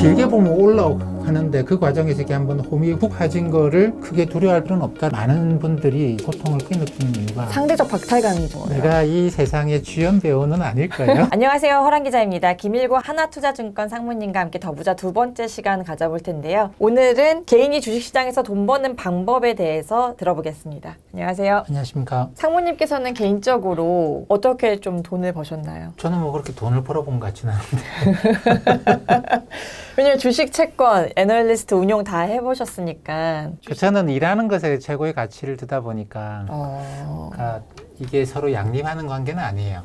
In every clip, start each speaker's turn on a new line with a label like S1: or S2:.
S1: 길게 보면 올라가는데 그 과정에서 이게 한번 홈이 훅 빠진 거를 크게 두려워할 필요는 없다. 많은 분들이 고통을 크게 느끼는 이유가
S2: 상대적 박탈감이죠.
S1: 내가 이 세상의 주연 배우는 아닐 거예요.
S2: 안녕하세요. 허란 기자입니다. 김일구 하나투자증권 상무님과 함께 더부자 두 번째 시간 가져볼 텐데요. 오늘은 개인이 주식시장에서 돈 버는 방법에 대해서 들어보겠습니다. 안녕하세요.
S1: 안녕하십니까.
S2: 상무님께서는 개인적으로 어떻게 좀 돈을 버셨나요?
S1: 저는 뭐 그렇게 돈을 벌어본 것 같지는 않은데.
S2: 왜냐면 주식, 채권, 애널리스트 운용 다 해보셨으니까.
S1: 저는 일하는 것에 최고의 가치를 두다 보니까 그러니까 이게 서로 양립하는 관계는 아니에요.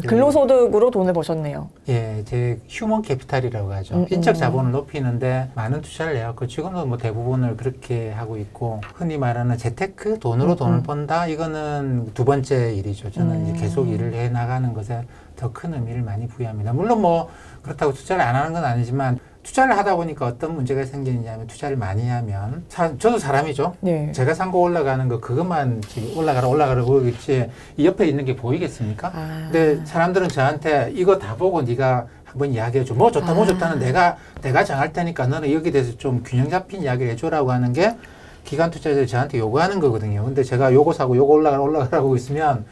S2: 근로소득으로 돈을 버셨네요.
S1: 예, 제 휴먼 캐피탈이라고 하죠. 인적 자본을 높이는데 많은 투자를 해요. 지금도 뭐 대부분을 그렇게 하고 있고, 흔히 말하는 재테크, 돈으로 돈을 번다? 이거는 두 번째 일이죠. 저는 이제 계속 일을 해 나가는 것에 더 큰 의미를 많이 부여합니다. 물론 뭐 그렇다고 투자를 안 하는 건 아니지만, 투자를 하다 보니까 어떤 문제가 생기느냐면, 투자를 많이 하면 저도 사람이죠.
S2: 네.
S1: 제가 산 거 올라가는 거 그것만 올라가라 보이겠지 이 옆에 있는 게 보이겠습니까? 근데 사람들은 저한테 이거 다 보고 네가 한번 이야기해줘. 뭐 좋다 뭐 좋다는 내가 정할 테니까 너는 여기 대해서 좀 균형 잡힌 이야기를 해줘라고 하는 게 기관 투자자들이 저한테 요구하는 거거든요. 근데 제가 요거 사고 요거 올라가라고 있으면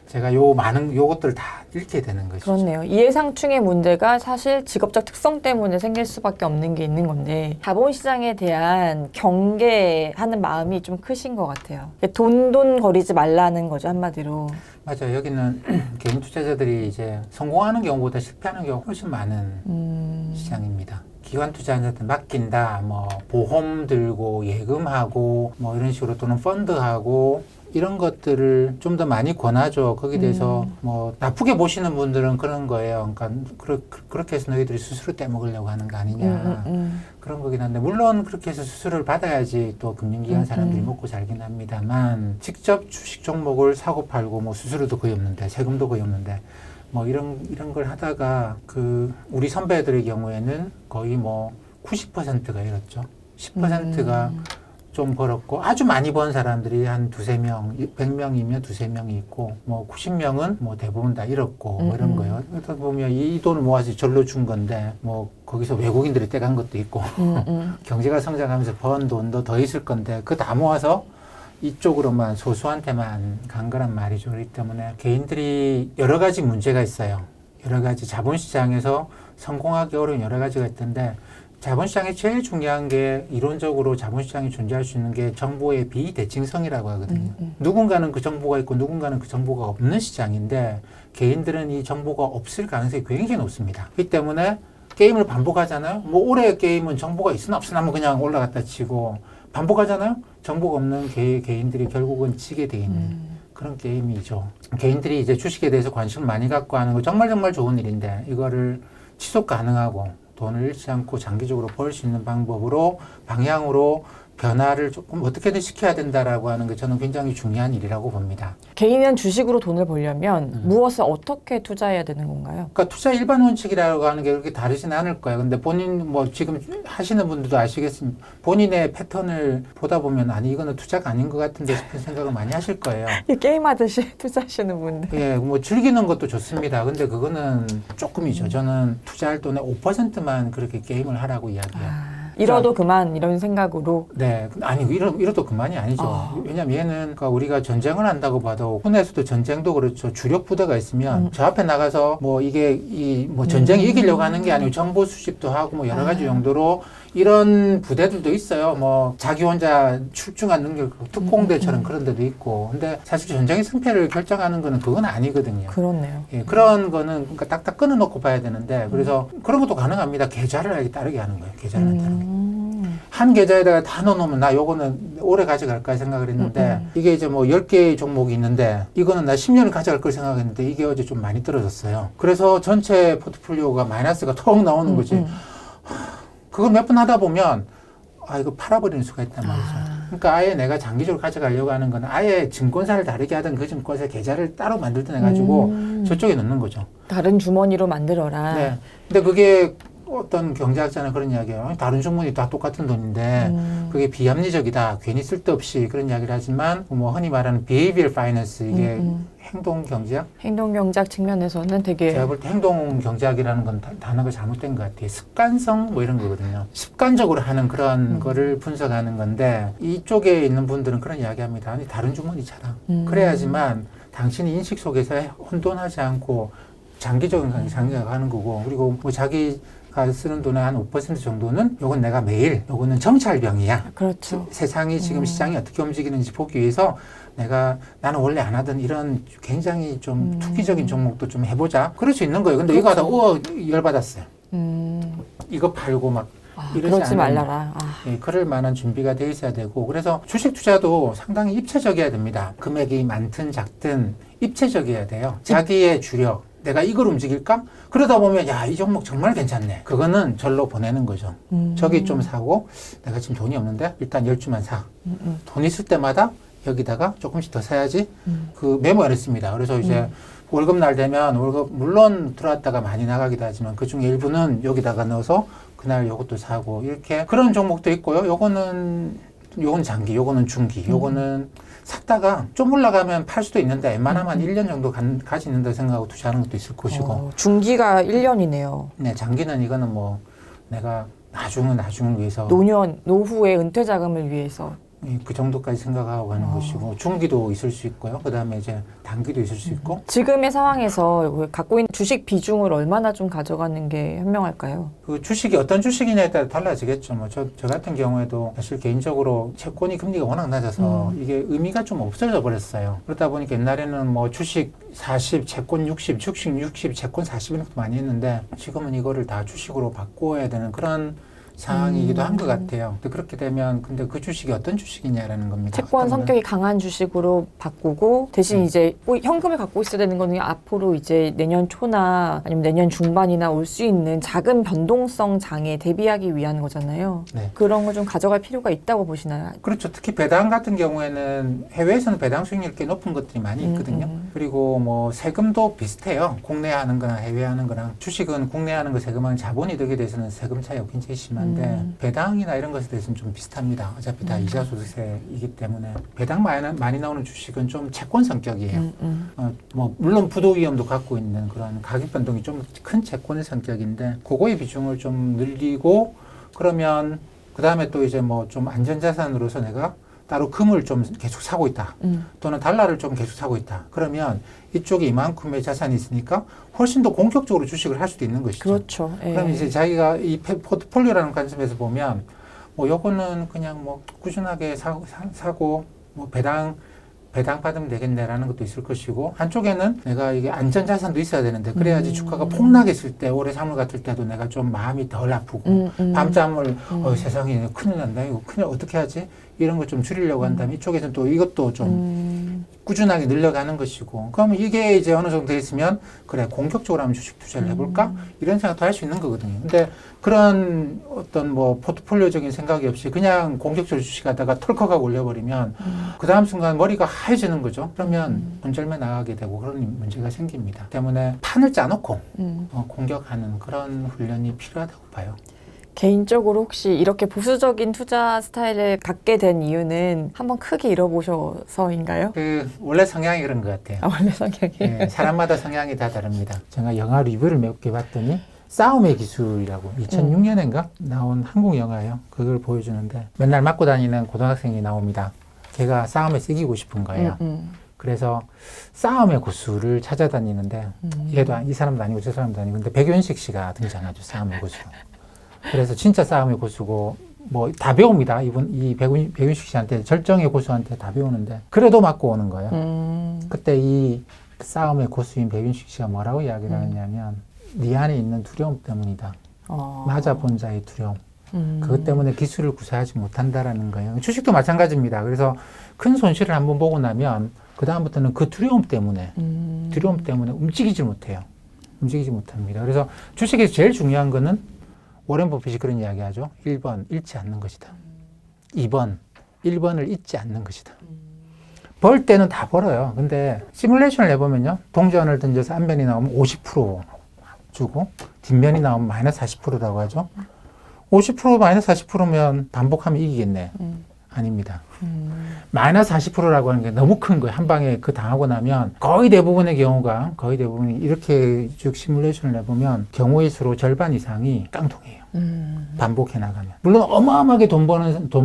S1: 제가 요것들 다 잃게 되는 거죠.
S2: 그렇네요. 이해상충의 문제가 사실 직업적 특성 때문에 생길 수밖에 없는 게 있는 건데, 자본시장에 대한 경계하는 마음이 좀 크신 것 같아요. 돈 거리지 말라는 거죠, 한마디로.
S1: 맞아요. 여기는 개인 투자자들이 이제 성공하는 경우보다 실패하는 경우가 훨씬 많은 시장입니다. 기관 투자자한테 맡긴다, 뭐 보험 들고 예금하고 뭐 이런 식으로, 또는 펀드하고 이런 것들을 좀 더 많이 권하죠. 거기에 대해서 뭐 나쁘게 보시는 분들은 그런 거예요. 그러니까 그렇게 해서 너희들이 수수료 떼먹으려고 하는 거 아니냐. 그런 거긴 한데, 물론 그렇게 해서 수수료를 받아야지 또 금융기관 사람들이 먹고 살긴 합니다만, 직접 주식 종목을 사고 팔고 뭐 수수료도 거의 없는데, 세금도 거의 없는데, 뭐 이런 걸 하다가 우리 선배들의 경우에는 거의 뭐 90%가 잃었죠. 10%가 좀 벌었고, 아주 많이 번 사람들이 한 두세 명, 100명이면 두세 명이 있고, 뭐 90명은 뭐 대부분 다 잃었고, 뭐 이런 거예요. 그러다 보면 이 돈을 모아서 절로 준 건데, 뭐 거기서 외국인들이 떼간 것도 있고, 경제가 성장하면서 번 돈도 더 있을 건데, 그거 다 모아서 이쪽으로만, 소수한테만 간 거란 말이죠. 그렇기 때문에 개인들이 여러 가지 문제가 있어요. 여러 가지 자본시장에서 성공하기 어려운 여러 가지가 있던데, 자본시장에 제일 중요한 게, 이론적으로 자본시장이 존재할 수 있는 게 정보의 비대칭성이라고 하거든요. 누군가는 그 정보가 있고 누군가는 그 정보가 없는 시장인데, 개인들은 이 정보가 없을 가능성이 굉장히 높습니다. 그렇기 때문에 게임을 반복하잖아요. 뭐 올해 게임은 정보가 있으나 없으나 뭐 그냥 올라갔다 치고 반복하잖아요. 정보가 없는 개인들이 결국은 지게 돼 있는 그런 게임이죠. 개인들이 이제 주식에 대해서 관심을 많이 갖고 하는 거 정말 좋은 일인데, 이거를 지속 가능하고 돈을 잃지 않고 장기적으로 벌 수 있는 방향으로 변화를 조금 어떻게든 시켜야 된다라고 하는 게 저는 굉장히 중요한 일이라고 봅니다.
S2: 개인은 주식으로 돈을 벌려면 무엇을 어떻게 투자해야 되는 건가요?
S1: 그러니까 투자 일반 원칙이라고 하는 게 그렇게 다르진 않을 거예요. 근데 본인 뭐 지금 하시는 분들도 아시겠습니다. 본인의 패턴을 보다 보면, 아니 이거는 투자가 아닌 것 같은데 싶은 생각을 많이 하실 거예요.
S2: 게임하듯이 투자하시는 분들.
S1: 예, 뭐 즐기는 것도 좋습니다. 근데 그거는 조금이죠. 저는 투자할 돈의 5%만 그렇게 게임을 하라고 이야기해요.
S2: 잃어도 그만, 이런 생각으로.
S1: 네, 아니 잃어도 그만이 아니죠. 왜냐면 얘는, 그러니까 우리가 전쟁을 한다고 봐도, 국내에서도 전쟁도 그렇죠. 주력 부대가 있으면 저 앞에 나가서 뭐 이게 뭐 전쟁이 이기려고 하는 게 아니고 정보 수집도 하고 뭐 여러 가지 용도로 이런 부대들도 있어요. 뭐 자기 혼자 출중한 능력, 특공대처럼 그런 데도 있고. 근데 사실 전쟁의 승패를 결정하는 거는 그건 아니거든요.
S2: 그렇네요.
S1: 예, 그런 거는 그러니까 딱딱 끊어놓고 봐야 되는데, 그래서 그런 것도 가능합니다. 계좌를 따르게 하는 거예요. 계좌를 따르게. 한 계좌에다가 다 넣어놓으면, 나 요거는 오래 가져갈까 생각을 했는데, 이게 이제 뭐 10개의 종목이 있는데, 이거는 나 10년을 가져갈 걸 생각했는데, 이게 어제 좀 많이 떨어졌어요. 그래서 전체 포트폴리오가 마이너스가 턱 나오는 거지. 그걸 몇 번 하다 보면, 이거 팔아버리는 수가 있단 말이죠. 그러니까 아예 내가 장기적으로 가져가려고 하는 건, 아예 증권사를 다르게 하던 그 증권사 계좌를 따로 만들던 해가지고 저쪽에 넣는 거죠.
S2: 다른 주머니로 만들어라.
S1: 네. 근데 그게 어떤 경제학자는 그런 이야기예요. 다른 종목이 다 똑같은 돈인데 그게 비합리적이다. 괜히 쓸데없이 그런 이야기를 하지만 뭐 흔히 말하는 behavioral finance 이게 행동 경제학?
S2: 행동 경제학 측면에서는 되게
S1: 제가 볼 때 행동 경제학이라는 건 단어가 잘못된 것 같아요. 습관성 뭐 이런 거거든요. 습관적으로 하는 그런 거를 분석하는 건데 이쪽에 있는 분들은 그런 이야기합니다. 아니 다른 주머니잖아. 그래야지만 당신이 인식 속에서 혼돈하지 않고 장기적인 장기가 가는 거고 그리고 뭐 자기가 쓰는 돈의 한 5% 정도는 요건 내가 매일 요거는 정찰병이야.
S2: 그렇죠.
S1: 세상이 지금 시장이 어떻게 움직이는지 보기 위해서 나는 원래 안 하던 이런 굉장히 좀 투기적인 종목도 좀 해보자. 그럴 수 있는 거예요. 근데 이거 하다 열받았어요. 이거 팔고 막 이러지
S2: 그러지
S1: 않으면
S2: 말라라.
S1: 예, 그럴 만한 준비가 돼 있어야 되고 그래서 주식 투자도 상당히 입체적이어야 됩니다. 금액이 많든 작든 입체적이어야 돼요. 자기의 주력 내가 이걸 움직일까? 그러다 보면 야, 이 종목 정말 괜찮네. 그거는 절로 보내는 거죠. 저기 좀 사고 내가 지금 돈이 없는데 일단 10주만 사. 돈 있을 때마다 여기다가 조금씩 더 사야지. 그 메모를 했습니다. 그래서 이제 월급날 되면 월급 물론 들어왔다가 많이 나가기도 하지만 그중에 일부는 여기다가 넣어서 그날 요것도 사고 이렇게 그런 종목도 있고요. 요건 장기, 요거는 중기, 요거는 샀다가 좀 올라가면 팔 수도 있는데 웬만하면 1년 정도 가지는다 생각하고 투자하는 것도 있을 것이고
S2: 중기가 1년이네요.
S1: 네, 장기는 이거는 뭐 내가 나중을 위해서
S2: 노후의 은퇴 자금을 위해서
S1: 그 정도까지 생각하고 가는 것이고 중기도 있을 수 있고요. 그 다음에 이제 단기도 있을 수 있고
S2: 지금의 상황에서 갖고 있는 주식 비중을 얼마나 좀 가져가는 게 현명할까요?
S1: 그 주식이 어떤 주식이냐에 따라 달라지겠죠. 뭐 저 같은 경우에도 사실 개인적으로 채권이 금리가 워낙 낮아서 이게 의미가 좀 없어져 버렸어요. 그러다 보니까 옛날에는 뭐 주식 40, 채권 60, 주식 60, 채권 40 이런 것도 많이 했는데 지금은 이거를 다 주식으로 바꿔야 되는 그런 상황이기도 한 것 같아요. 근데 그렇게 되면 근데 그 주식이 어떤 주식이냐라는 겁니다.
S2: 채권 성격이 강한 주식으로 바꾸고 대신 이제 뭐 현금을 갖고 있어야 되는 거는 앞으로 이제 내년 초나 아니면 내년 중반이나 올 수 있는 작은 변동성 장에 대비하기 위한 거잖아요.
S1: 네.
S2: 그런 걸 좀 가져갈 필요가 있다고 보시나요?
S1: 그렇죠. 특히 배당 같은 경우에는 해외에서는 배당 수익률이 꽤 높은 것들이 많이 있거든요. 그리고 뭐 세금도 비슷해요. 국내 하는 거나 해외 하는 거랑 주식은 국내 하는 거 세금하는 자본이득에 대해서는 세금 차이가 굉장히 심한데 배당이나 이런 것에 대해서는 좀 비슷합니다. 어차피 다 이자 소득세이기 때문에 배당 많이 나오는 주식은 좀 채권 성격이에요. 뭐 물론 부도 위험도 갖고 있는 그런 가격 변동이 좀 큰 채권의 성격인데 그거의 비중을 좀 늘리고 그러면 그 다음에 또 이제 뭐 좀 안전자산으로서 내가 따로 금을 좀 계속 사고 있다. 또는 달러를 좀 계속 사고 있다. 그러면 이쪽에 이만큼의 자산이 있으니까 훨씬 더 공격적으로 주식을 할 수도 있는 것이죠.
S2: 그렇죠.
S1: 그럼 이제 자기가 이 포트폴리오라는 관점에서 보면 뭐 요거는 그냥 뭐 꾸준하게 사고 뭐 배당 받으면 되겠네라는 것도 있을 것이고 한쪽에는 내가 이게 안전자산도 있어야 되는데 그래야지 주가가 폭락했을 때 올해 3월 같을 때도 내가 좀 마음이 덜 아프고 밤잠을 세상에 큰일 난다 이거 큰일 어떻게 하지 이런 걸 좀 줄이려고 한다면 이쪽에서는 또 이것도 좀 꾸준하게 늘려가는 것이고 그러면 이게 이제 어느 정도 돼 있으면 그래 공격적으로 한번 주식 투자를 해볼까 이런 생각도 할 수 있는 거거든요. 근데 그런 어떤 뭐 포트폴리오적인 생각이 없이 그냥 공격적으로 주식하다가 털컥하고 올려버리면 그 다음 순간 머리가 하얘지는 거죠. 그러면 분절매 나가게 되고 그런 문제가 생깁니다. 때문에 판을 짜놓고 공격하는 그런 훈련이 필요하다고 봐요.
S2: 개인적으로 혹시 이렇게 보수적인 투자 스타일을 갖게 된 이유는 한번 크게 잃어보셔서인가요?
S1: 원래 성향이 그런 것 같아요.
S2: 원래 성향이.
S1: 네, 사람마다 성향이 다 다릅니다. 제가 영화 리뷰를 몇 개 봤더니 싸움의 기술이라고 2006년인가 나온 한국 영화예요. 그걸 보여주는데 맨날 맞고 다니는 고등학생이 나옵니다. 걔가 싸움에서 이기고 싶은 거예요. 그래서 싸움의 고수를 찾아다니는데 얘도 이 사람도 아니고 저 사람도 아니고 근데 백윤식 씨가 등장하죠. 싸움의 고수. 그래서 진짜 싸움의 고수고 뭐 다 배웁니다. 이 백윤식 씨한테 절정의 고수한테 다 배우는데 그래도 맞고 오는 거예요. 그때 이 싸움의 고수인 백윤식 씨가 뭐라고 이야기를 하냐면 네 안에 있는 두려움 때문이다. 맞아본 자의 두려움. 그것 때문에 기술을 구사하지 못한다라는 거예요. 주식도 마찬가지입니다. 그래서 큰 손실을 한번 보고 나면 그 다음부터는 그 두려움 때문에 움직이지 못해요. 움직이지 못합니다. 그래서 주식에서 제일 중요한 거는 워렌 버핏이 그런 이야기 하죠. 1번, 잃지 않는 것이다. 2번, 1번을 잊지 않는 것이다. 벌 때는 다 벌어요. 근데 시뮬레이션을 해보면요. 동전을 던져서 안변이 나오면 50% 주고 뒷면이 나오면 마이너스 40%라고 하죠. 50% 마이너스 40%면 반복하면 이기겠네. 아닙니다. 마이너스 40%라고 하는 게 너무 큰 거예요. 한 방에 그 당하고 나면 거의 대부분의 경우가 거의 대부분이 이렇게 쭉 시뮬레이션을 해보면 경우의 수로 절반 이상이 깡통이에요. 반복해 나가면. 물론 어마어마하게 돈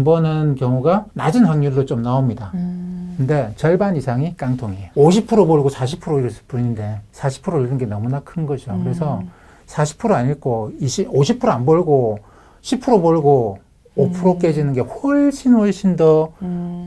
S1: 버는 경우가 낮은 확률로 좀 나옵니다. 근데 절반 이상이 깡통이에요. 50% 벌고 40% 잃었을 뿐인데 40% 잃은 게 너무나 큰 거죠. 그래서 40% 안 잃고 50%안 벌고 10% 벌고 5% 깨지는 게 훨씬 더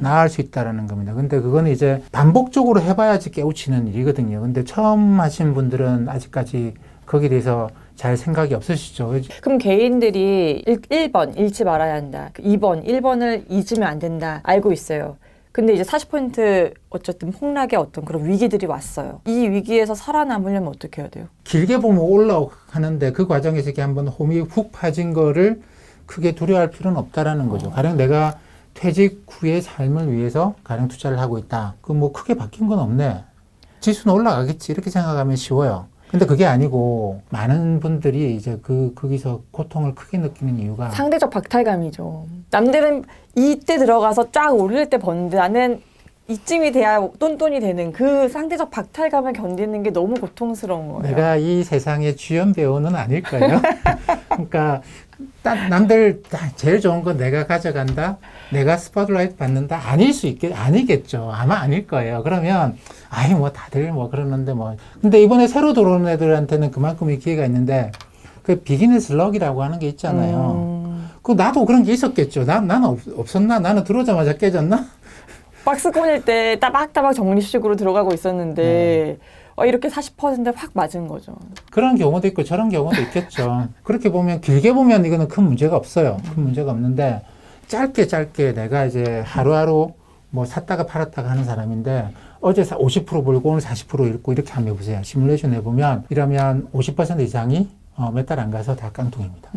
S1: 나을 수 있다라는 겁니다. 근데 그거는 이제 반복적으로 해봐야지 깨우치는 일이거든요. 근데 처음 하신 분들은 아직까지 거기에 대해서 잘 생각이 없으시죠.
S2: 그럼 개인들이 1번 잃지 말아야 한다. 2번, 1번을 잊으면 안 된다. 알고 있어요. 근데 이제 40% 어쨌든 폭락의 어떤 그런 위기들이 왔어요. 이 위기에서 살아남으려면 어떻게 해야 돼요?
S1: 길게 보면 올라가는데 그 과정에서 이렇게 한번 홈이 훅 파진 거를 크게 두려워할 필요는 없다라는 거죠. 가령 내가 퇴직 후의 삶을 위해서 가령 투자를 하고 있다. 그 뭐 크게 바뀐 건 없네. 지수는 올라가겠지. 이렇게 생각하면 쉬워요. 근데 그게 아니고 많은 분들이 이제 거기서 고통을 크게 느끼는 이유가
S2: 상대적 박탈감이죠. 남들은 이때 들어가서 쫙 오를 때 버는데 나는 이쯤이 돼야 똔똔이 되는 그 상대적 박탈감을 견디는 게 너무 고통스러운 거예요.
S1: 내가 이 세상의 주연 배우는 아닐 거예요. 그러니까 남들 제일 좋은 건 내가 가져간다. 내가 스포트라이트 받는다. 아니겠죠. 아마 아닐 거예요. 그러면 뭐 다들 뭐 그러는데 뭐 근데 이번에 새로 들어오는 애들한테는 그만큼의 기회가 있는데 그 비기너스 럭이라고 하는 게 있잖아요. 그 나도 그런 게 있었겠죠. 나는 없었나? 나는 들어오자마자 깨졌나?
S2: 박스 꺼낼 때 따박따박 정리식으로 들어가고 있었는데 이렇게 40%에 확 맞은 거죠.
S1: 그런 경우도 있고 저런 경우도 있겠죠. 그렇게 보면 길게 보면 이거는 큰 문제가 없어요. 큰 문제가 없는데 짧게 내가 이제 하루하루 뭐 샀다가 팔았다가 하는 사람인데 어제 50% 벌고 오늘 40% 잃고 이렇게 한번 해보세요. 시뮬레이션 해보면 이러면 50% 이상이 몇 달 안 가서 다 깡통입니다.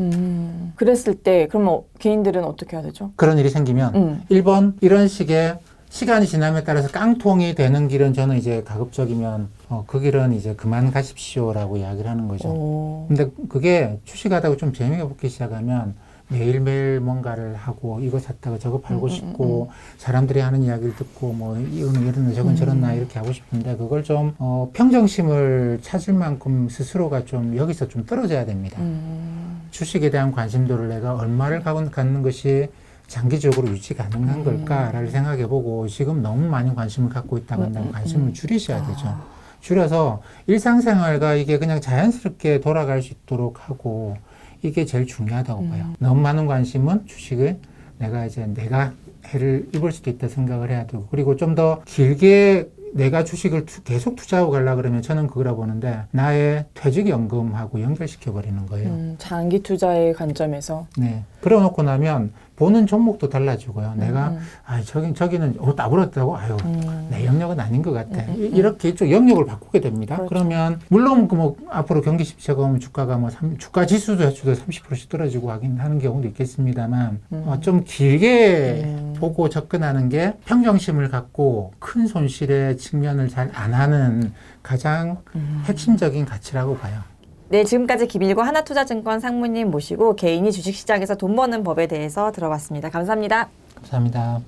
S2: 그랬을 때 그러면 개인들은 어떻게 해야 되죠?
S1: 그런 일이 생기면 1번 이런 식의 시간이 지남에 따라서 깡통이 되는 길은 저는 이제 가급적이면 그 길은 이제 그만 가십시오라고 이야기를 하는 거죠. 근데 그게 주식하다가 좀 재미가 붙기 시작하면 매일매일 뭔가를 하고 이거 샀다가 저거 팔고 싶고 사람들이 하는 이야기를 듣고 뭐 이거는 이랬나 저건 저랬나 이렇게 하고 싶은데 그걸 좀 평정심을 찾을 만큼 스스로가 좀 여기서 좀 떨어져야 됩니다. 주식에 대한 관심도를 내가 얼마를 갖는 것이 장기적으로 유지 가능한 걸까를 생각해보고 지금 너무 많은 관심을 갖고 있다면 관심을 줄이셔야 되죠. 줄여서 일상생활과 이게 그냥 자연스럽게 돌아갈 수 있도록 하고 이게 제일 중요하다고 봐요. 너무 많은 관심은 주식을 내가 해를 입을 수도 있다 생각을 해야 되고 그리고 좀 더 길게 내가 주식을 계속 투자하고 가려고 그러면 저는 그거라 보는데 나의 퇴직연금하고 연결시켜버리는 거예요.
S2: 장기 투자의 관점에서.
S1: 네. 그래 놓고 나면 보는 종목도 달라지고요. 내가 저기는 따블었다고 내 영역은 아닌 것 같아. 이렇게 좀 영역을 바꾸게 됩니다.
S2: 그렇죠.
S1: 그러면 물론 뭐 앞으로 경기 침체가 오면 주가가 뭐 주가 지수도 30%씩 떨어지고 하는 경우도 있겠습니다만 좀 길게 보고 접근하는 게 평정심을 갖고 큰 손실의 측면을 잘 안 하는 가장 핵심적인 가치라고 봐요.
S2: 네, 지금까지 김일고 하나투자증권 상무님 모시고 개인이 주식시장에서 돈 버는 법에 대해서 들어봤습니다. 감사합니다.
S1: 감사합니다.